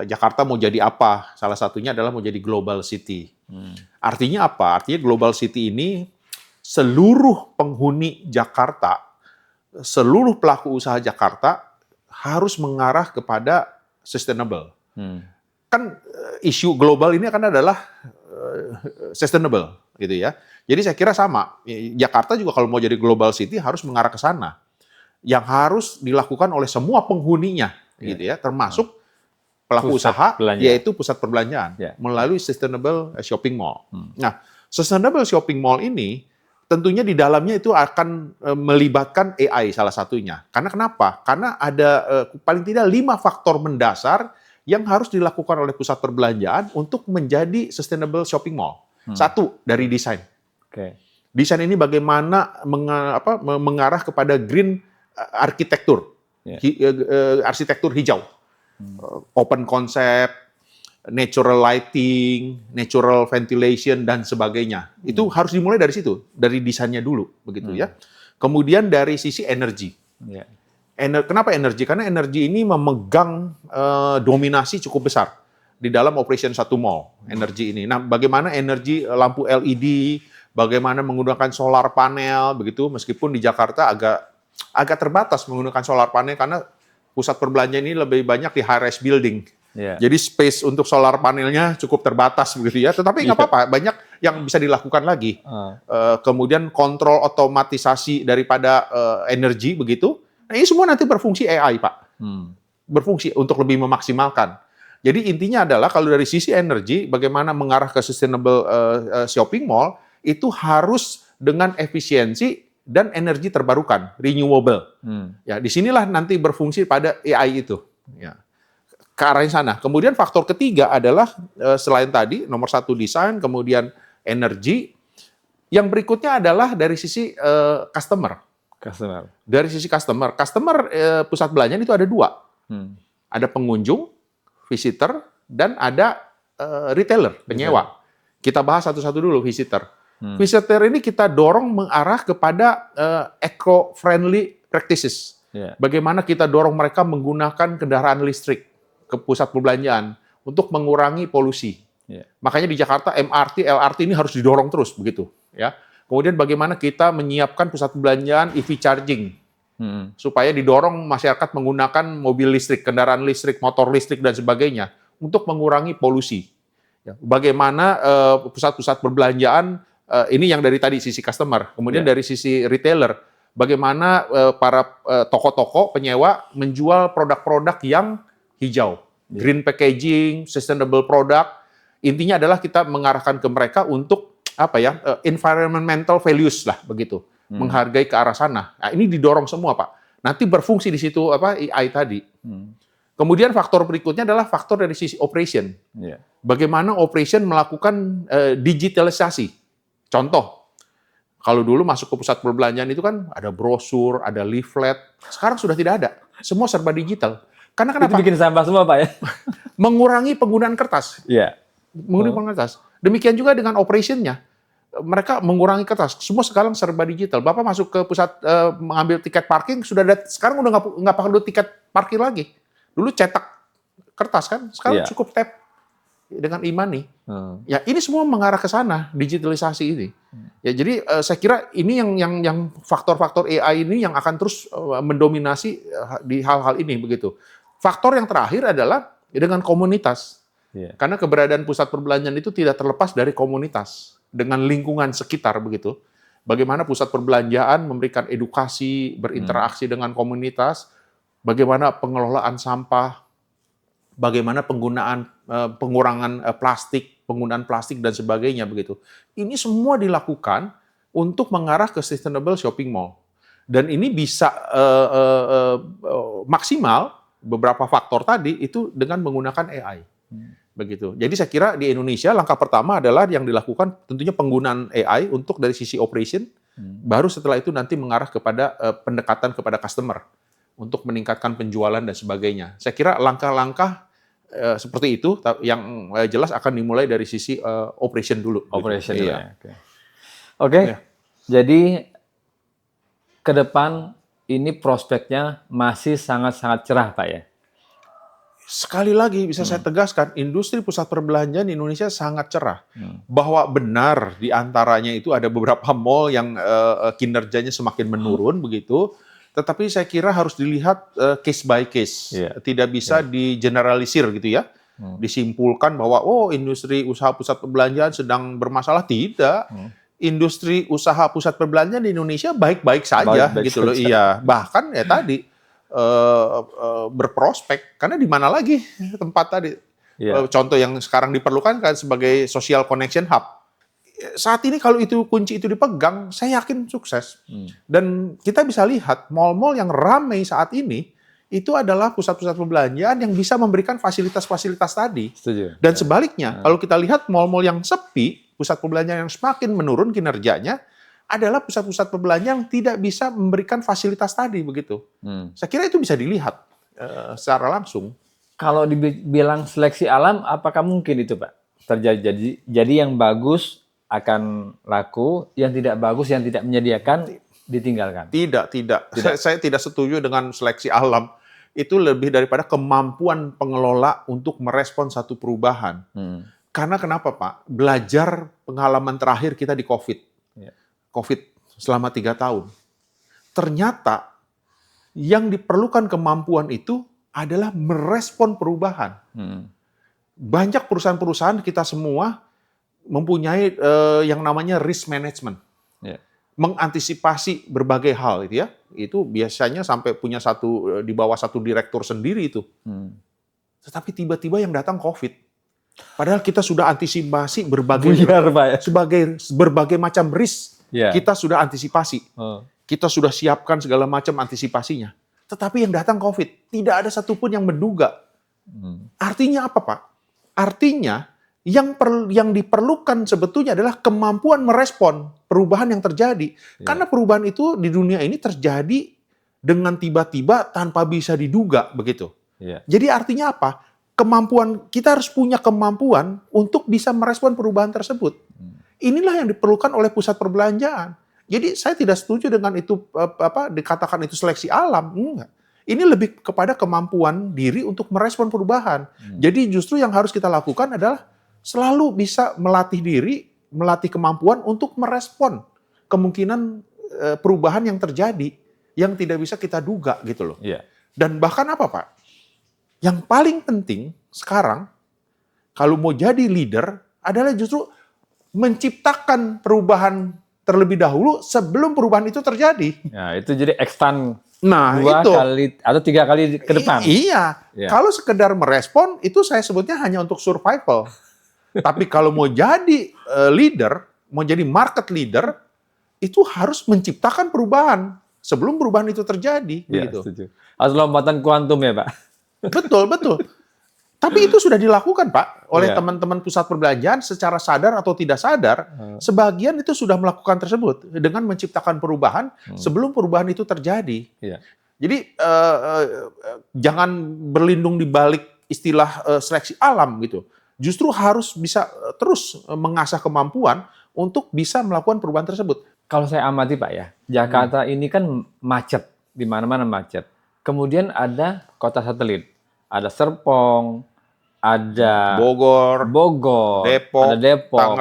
Jakarta mau jadi apa? Salah satunya adalah mau jadi global city. Artinya apa? Artinya global city ini seluruh penghuni Jakarta, seluruh pelaku usaha Jakarta harus mengarah kepada sustainable. Kan isu global ini kan adalah sustainable gitu ya. Jadi saya kira sama. Jakarta juga kalau mau jadi global city harus mengarah ke sana. Yang harus dilakukan oleh semua penghuninya gitu ya, termasuk pelaku usaha, yaitu pusat perbelanjaan melalui sustainable shopping mall. Nah, sustainable shopping mall ini tentunya di dalamnya itu akan melibatkan AI salah satunya. Karena kenapa? Karena ada paling tidak 5 faktor mendasar yang harus dilakukan oleh pusat perbelanjaan untuk menjadi sustainable shopping mall. Satu, dari desain. Desain ini bagaimana mengarah kepada green arsitektur, arsitektur hijau. Open concept, natural lighting, natural ventilation, dan sebagainya. Itu harus dimulai dari situ, dari desainnya dulu, begitu ya. Kemudian dari sisi energi. Kenapa energi? Karena energi ini memegang dominasi cukup besar di dalam operation satu mall, energi ini. Nah, bagaimana energi lampu LED, bagaimana menggunakan solar panel, begitu, meskipun di Jakarta agak terbatas menggunakan solar panel karena pusat perbelanjaan ini lebih banyak di high-rise building. Jadi space untuk solar panelnya cukup terbatas begitu ya. Tetapi nggak apa-apa, banyak yang bisa dilakukan lagi. Kemudian kontrol otomatisasi daripada energi begitu. Nah, ini semua nanti berfungsi AI, Pak. Berfungsi untuk lebih memaksimalkan. Jadi intinya adalah kalau dari sisi energi, bagaimana mengarah ke sustainable shopping mall, itu harus dengan efisiensi dan energi terbarukan, renewable. Ya, disinilah nanti berfungsi pada AI itu. Ya, ke arah sana. Kemudian faktor ketiga adalah selain tadi nomor 1 desain, kemudian energi. Yang berikutnya adalah dari sisi customer. Dari sisi customer, pusat belanjaan itu ada 2. Ada pengunjung, visitor, dan ada retailer, penyewa. Kita bahas satu-satu dulu visitor. Visitor ini kita dorong mengarah kepada eco-friendly practices. Bagaimana kita dorong mereka menggunakan kendaraan listrik ke pusat perbelanjaan untuk mengurangi polusi. Makanya di Jakarta MRT, LRT ini harus didorong terus begitu. Ya. Kemudian bagaimana kita menyiapkan pusat perbelanjaan EV charging supaya didorong masyarakat menggunakan mobil listrik, kendaraan listrik, motor listrik dan sebagainya untuk mengurangi polusi. Bagaimana pusat-pusat perbelanjaan ini yang dari tadi sisi customer, kemudian dari sisi retailer, bagaimana para toko-toko penyewa menjual produk-produk yang hijau, green packaging, sustainable product. Intinya adalah kita mengarahkan ke mereka untuk environmental values lah begitu. Menghargai ke arah sana. Nah, ini didorong semua, Pak. Nanti berfungsi di situ AI tadi. Kemudian faktor berikutnya adalah faktor dari sisi operation. Bagaimana operation melakukan digitalisasi. Contoh, kalau dulu masuk ke pusat perbelanjaan itu kan ada brosur, ada leaflet. Sekarang sudah tidak ada. Semua serba digital. Karena kenapa? Itu bikin sampah semua, Pak, ya? Mengurangi penggunaan kertas. Mengurangi penggunaan kertas. Demikian juga dengan operation-nya. Mereka mengurangi kertas. Semua sekarang serba digital. Bapak masuk ke pusat mengambil tiket parking, sudah ada, sekarang udah nggak perlu tiket parkir lagi. Dulu cetak kertas kan, sekarang cukup tap dengan e-money. Ya ini semua mengarah ke sana, digitalisasi ini. Ya jadi saya kira ini yang faktor-faktor AI ini yang akan terus mendominasi di hal-hal ini begitu. Faktor yang terakhir adalah dengan komunitas. Karena keberadaan pusat perbelanjaan itu tidak terlepas dari komunitas dengan lingkungan sekitar begitu. Bagaimana pusat perbelanjaan memberikan edukasi, berinteraksi dengan komunitas, bagaimana pengelolaan sampah, bagaimana pengurangan penggunaan plastik dan sebagainya begitu. Ini semua dilakukan untuk mengarah ke sustainable shopping mall. Dan ini bisa maksimal beberapa faktor tadi itu dengan menggunakan AI. Begitu. Jadi saya kira di Indonesia langkah pertama adalah yang dilakukan tentunya penggunaan AI untuk dari sisi operation, baru setelah itu nanti mengarah kepada pendekatan kepada customer untuk meningkatkan penjualan dan sebagainya. Saya kira langkah-langkah seperti itu yang jelas akan dimulai dari sisi operation dulu. Operation gitu. dulu. Oke. Jadi ke depan ini prospeknya masih sangat-sangat cerah, Pak, ya? Sekali lagi bisa saya tegaskan, industri pusat perbelanjaan di Indonesia sangat cerah. Bahwa benar di antaranya itu ada beberapa mall yang kinerjanya semakin menurun begitu, tetapi saya kira harus dilihat case by case. Tidak bisa digeneralisir gitu ya. Disimpulkan bahwa industri usaha pusat perbelanjaan sedang bermasalah, tidak. Industri usaha pusat perbelanjaan di Indonesia baik-baik saja gitu loh. Iya, bahkan ya tadi berprospek, karena di mana lagi tempat tadi contoh yang sekarang diperlukan kan sebagai social connection hub. Saat ini kalau itu kunci itu dipegang, saya yakin sukses. Dan kita bisa lihat mall-mall yang ramai saat ini itu adalah pusat-pusat perbelanjaan yang bisa memberikan fasilitas-fasilitas tadi. Setuju. Dan sebaliknya, kalau kita lihat mall-mall yang sepi, pusat perbelanjaan yang semakin menurun kinerjanya, adalah pusat-pusat perbelanjaan yang tidak bisa memberikan fasilitas tadi begitu. Saya kira itu bisa dilihat secara langsung. Kalau dibilang seleksi alam, apakah mungkin itu, Pak, terjadi? Jadi yang bagus akan laku, yang tidak bagus, yang tidak menyediakan ditinggalkan. Tidak. Saya tidak setuju dengan seleksi alam. Itu lebih daripada kemampuan pengelola untuk merespon satu perubahan. Karena kenapa, Pak? Belajar pengalaman terakhir kita di COVID selama 3 tahun. Ternyata yang diperlukan kemampuan itu adalah merespon perubahan. Banyak perusahaan-perusahaan kita semua mempunyai yang namanya risk management. Mengantisipasi berbagai hal itu ya. Itu biasanya sampai punya di bawah satu direktur sendiri itu. Tetapi tiba-tiba yang datang COVID. Padahal kita sudah antisipasi berbagai Buyar, Pak, ya. berbagai macam risk. Ya. Kita sudah antisipasi. Oh. Kita sudah siapkan segala macam antisipasinya. Tetapi yang datang COVID, tidak ada satupun yang menduga. Artinya apa, Pak? Artinya yang diperlukan sebetulnya adalah kemampuan merespon perubahan yang terjadi. Karena perubahan itu di dunia ini terjadi dengan tiba-tiba tanpa bisa diduga, begitu. Jadi artinya apa? Kita harus punya kemampuan untuk bisa merespon perubahan tersebut. Inilah yang diperlukan oleh pusat perbelanjaan. Jadi saya tidak setuju dengan itu dikatakan itu seleksi alam, enggak. Ini lebih kepada kemampuan diri untuk merespon perubahan. Jadi justru yang harus kita lakukan adalah selalu bisa melatih diri, melatih kemampuan untuk merespon kemungkinan perubahan yang terjadi yang tidak bisa kita duga gitu loh. Dan bahkan apa, Pak? Yang paling penting sekarang, kalau mau jadi leader, adalah justru menciptakan perubahan terlebih dahulu sebelum perubahan itu terjadi. Nah, itu jadi extend Nah, 2 itu. kali atau 3 kali ke depan. Iya. Kalau sekedar merespon, itu saya sebutnya hanya untuk survival. Tapi kalau mau jadi leader, mau jadi market leader, itu harus menciptakan perubahan sebelum perubahan itu terjadi. Begitu. Setuju. Harus lompatan kuantum ya, Pak? Betul, betul. Tapi itu sudah dilakukan, Pak, oleh teman-teman pusat perbelanjaan secara sadar atau tidak sadar. Sebagian itu sudah melakukan tersebut dengan menciptakan perubahan sebelum perubahan itu terjadi. Jadi jangan berlindung di balik istilah seleksi alam gitu. Justru harus bisa terus mengasah kemampuan untuk bisa melakukan perubahan tersebut. Kalau saya amati, Pak, ya, Jakarta ini kan macet, di mana-mana macet. Kemudian ada kota satelit, ada Serpong, ada Bogor, ada Depok,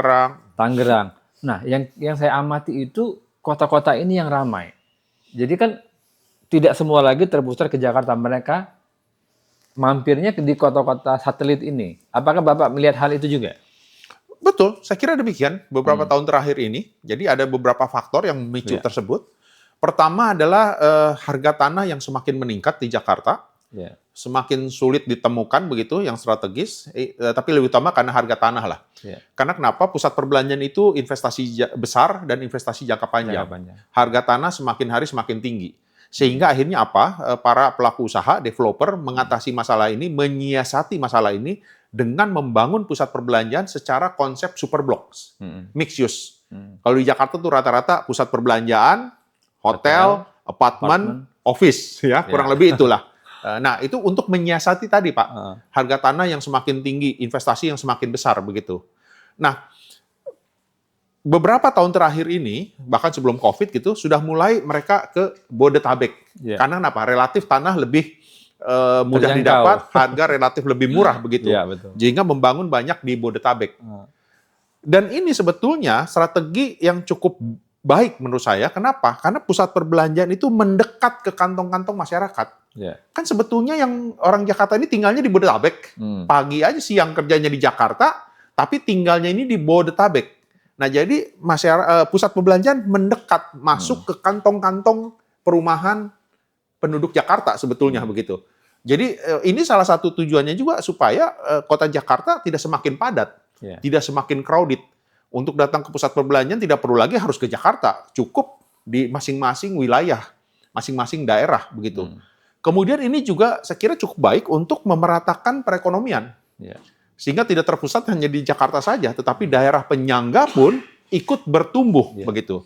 Tangerang. Nah, yang saya amati itu kota-kota ini yang ramai. Jadi kan tidak semua lagi terpusat ke Jakarta. Mereka mampirnya di kota-kota satelit ini. Apakah Bapak melihat hal itu juga? Betul, saya kira demikian. Beberapa tahun terakhir ini, jadi ada beberapa faktor yang memicu tersebut. Pertama adalah harga tanah yang semakin meningkat di Jakarta. Semakin sulit ditemukan begitu yang strategis, tapi lebih utama karena harga tanah lah. Karena kenapa? Pusat perbelanjaan itu investasi besar dan investasi jangka panjang. Harga tanah semakin hari semakin tinggi. Sehingga akhirnya apa? Para pelaku usaha, developer mengatasi masalah ini, menyiasati masalah ini dengan membangun pusat perbelanjaan secara konsep super blocks, mixed use. Kalau di Jakarta tuh rata-rata pusat perbelanjaan, hotel, apartemen, office, ya kurang lebih itulah. Nah, itu untuk menyiasati tadi, Pak. Harga tanah yang semakin tinggi, investasi yang semakin besar, begitu. Nah, beberapa tahun terakhir ini, bahkan sebelum COVID gitu, sudah mulai mereka ke Bodetabek. Karena kenapa? Relatif tanah lebih mudah didapat, harga relatif lebih murah, begitu. Sehingga membangun banyak di Bodetabek. Dan ini sebetulnya strategi yang cukup baik menurut saya. Kenapa? Karena pusat perbelanjaan itu mendekat ke kantong-kantong masyarakat. Kan sebetulnya yang orang Jakarta ini tinggalnya di Bodetabek. Pagi aja, siang kerjanya di Jakarta, tapi tinggalnya ini di Bodetabek. Nah, jadi pusat perbelanjaan mendekat, masuk ke kantong-kantong perumahan penduduk Jakarta sebetulnya begitu. Jadi ini salah satu tujuannya juga supaya kota Jakarta tidak semakin padat, tidak semakin crowded. Untuk datang ke pusat perbelanjaan tidak perlu lagi harus ke Jakarta, cukup di masing-masing wilayah, masing-masing daerah begitu. Kemudian ini juga saya kira cukup baik untuk memeratakan perekonomian. Sehingga tidak terpusat hanya di Jakarta saja, tetapi daerah penyangga pun ikut bertumbuh begitu.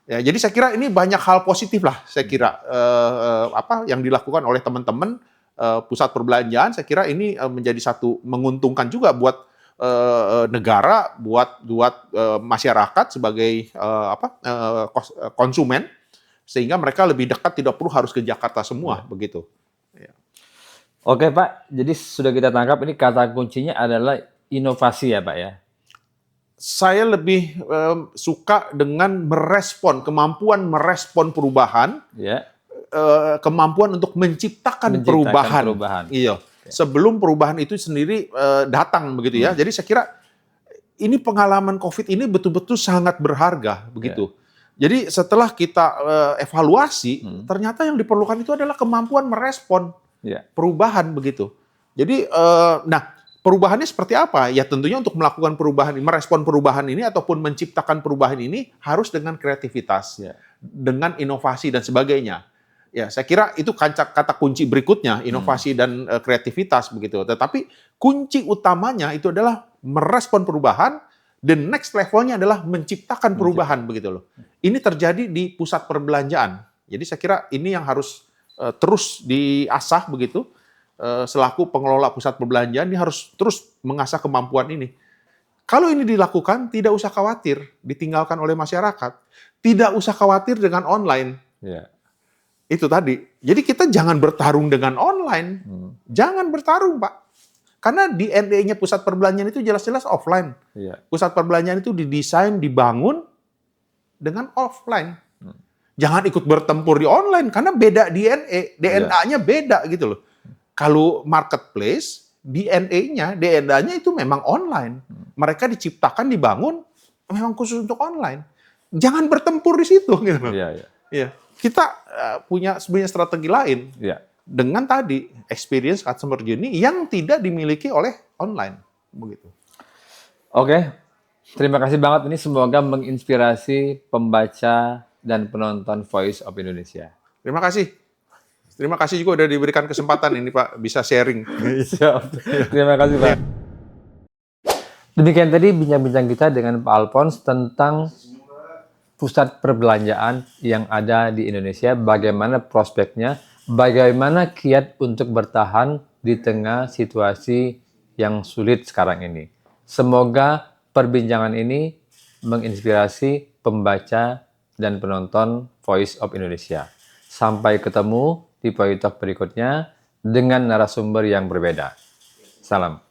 Ya, jadi saya kira ini banyak hal positif lah saya kira yang dilakukan oleh teman-teman pusat perbelanjaan. Saya kira ini menjadi satu menguntungkan juga buat negara, buat masyarakat sebagai konsumen, sehingga mereka lebih dekat, tidak perlu harus ke Jakarta semua begitu. Oke, Pak, jadi sudah kita tangkap ini kata kuncinya adalah inovasi ya, Pak, ya? Saya lebih suka dengan kemampuan merespon perubahan, kemampuan untuk menciptakan perubahan. Iya. Sebelum perubahan itu sendiri datang begitu ya. Jadi saya kira ini pengalaman COVID ini betul-betul sangat berharga begitu. Jadi setelah kita evaluasi, ternyata yang diperlukan itu adalah kemampuan merespon perubahan begitu. Jadi, nah perubahannya seperti apa? Ya tentunya untuk melakukan perubahan, merespon perubahan ini ataupun menciptakan perubahan ini harus dengan kreativitas, Ya. dengan inovasi dan sebagainya. Ya, saya kira itu kata kunci berikutnya, inovasi dan kreativitas begitu. Tetapi kunci utamanya itu adalah merespon perubahan, dan next levelnya adalah menciptakan perubahan begitu loh. Ini terjadi di pusat perbelanjaan. Jadi saya kira ini yang harus terus diasah begitu. Selaku pengelola pusat perbelanjaan ini harus terus mengasah kemampuan ini. Kalau ini dilakukan, tidak usah khawatir ditinggalkan oleh masyarakat. Tidak usah khawatir dengan online. Ya. Itu tadi. Jadi kita jangan bertarung dengan online. Jangan bertarung, Pak. Karena DNA-nya pusat perbelanjaan itu jelas-jelas offline. Ya. Pusat perbelanjaan itu didesain, dibangun dengan offline. Jangan ikut bertempur di online karena beda DNA-nya beda gitu loh. Kalau marketplace, DNA-nya itu memang online. Mereka diciptakan, dibangun memang khusus untuk online. Jangan bertempur di situ gitu loh. Iya, iya. Iya. Kita punya sebenarnya strategi lain. Iya. Dengan tadi experience customer journey yang tidak dimiliki oleh online begitu. Oke. Terima kasih banget, ini semoga menginspirasi pembaca dan penonton Voice of Indonesia. Terima kasih. Terima kasih juga udah diberikan kesempatan ini Pak bisa sharing. Siap. Terima kasih Pak. Demikian tadi bincang-bincang kita dengan Pak Alphonse tentang pusat perbelanjaan yang ada di Indonesia, bagaimana prospeknya, bagaimana kiat untuk bertahan di tengah situasi yang sulit sekarang ini. Semoga perbincangan ini menginspirasi pembaca dan penonton Voice of Indonesia. Sampai ketemu di Voice Talk berikutnya dengan narasumber yang berbeda. Salam.